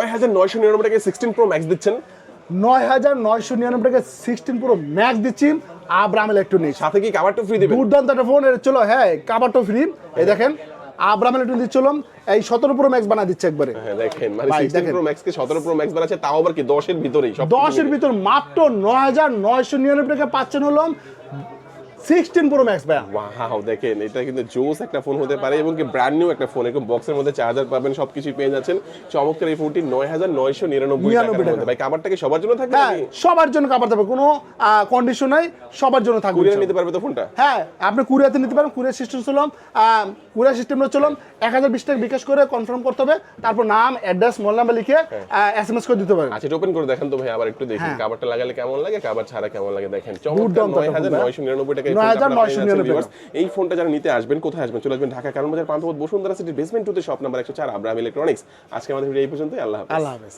9999 টাকায় 16 pro max দিচ্ছেন। 9999 টাকায় 16 প্রো ম্যাক্স দিচ্ছি আব্রাম ইলেকট্রনিক্স। সাথে কি কভারটা ফ্রি দিবেন? দুর্দান্ত একটা ফোন এর চলো, হ্যাঁ কভারটা ফ্রি। এই দেখেন আব্রাম ইলেকট্রনিক্স দিচ্ছিল এই 17 প্রো ম্যাক্স বানা দিচ্ছে একবারে। হ্যাঁ দেখেন মানে 16 প্রো ম্যাক্স কে 17 প্রো ম্যাক্স বানাচ্ছে, তাও আবার কি 10 এর ভিতরেই, সব 10 এর ভিতর মাত্র 9999 টাকা পাচ্ছেন হলো 16 প্রো ম্যাক্স ভাই। ওয়াও দেখেন এটা কিন্তু জোস একটা ফোন হতে পারে এবং কি ব্র্যান্ড নিউ একটা ফোন, এরকম বক্সের মধ্যে চার্জার পাবেন, সবকিছু পেয়ে যাচ্ছেন। চমৎকার এই ফোনটি 9999 টাকার মধ্যে। ভাই কভারটা কি সবার জন্য থাকবে? হ্যাঁ সবার জন্য কভার থাকবে, কোনো কন্ডিশন নাই, সবার জন্য থাকবে। কুরিয়ার নিতে পারবে তো ফোনটা? হ্যাঁ আপনি কুরিয়াতে নিতে পারেন। কুরিয়ার সিস্টেম চলুন, কুরিয়ার সিস্টেমটা চলুন 1020 টাকা বিকাশ করে কনফার্ম করতে হবে, তারপর নাম অ্যাড্রেস মোবাইল নাম্বার লিখে এসএমএস করে দিতে পারেন। আচ্ছা এটা ওপেন করে দেখেন তো ভাই, আবার একটু দেখি কভারটা লাগালে কেমন লাগে, কভার ছাড়া কেমন লাগে। দেখেন চমৎকার 9999 টাকায় 9999 এই ফোনটা যারা নিতে আসবেন, কোথায় আসবেন? চলে আসবেন ঢাকা কারণ বাজার পান্থপথ বসুন্ধরা সিটির বেসমেন্ট 2 তে শপ নাম্বার 104 আব্রাহাম ইলেকট্রনিক্স। আজকে আমাদের ভিডিও এই পর্যন্তই। আল্লাহ হাফেজ। আল্লাহ হাফেজ।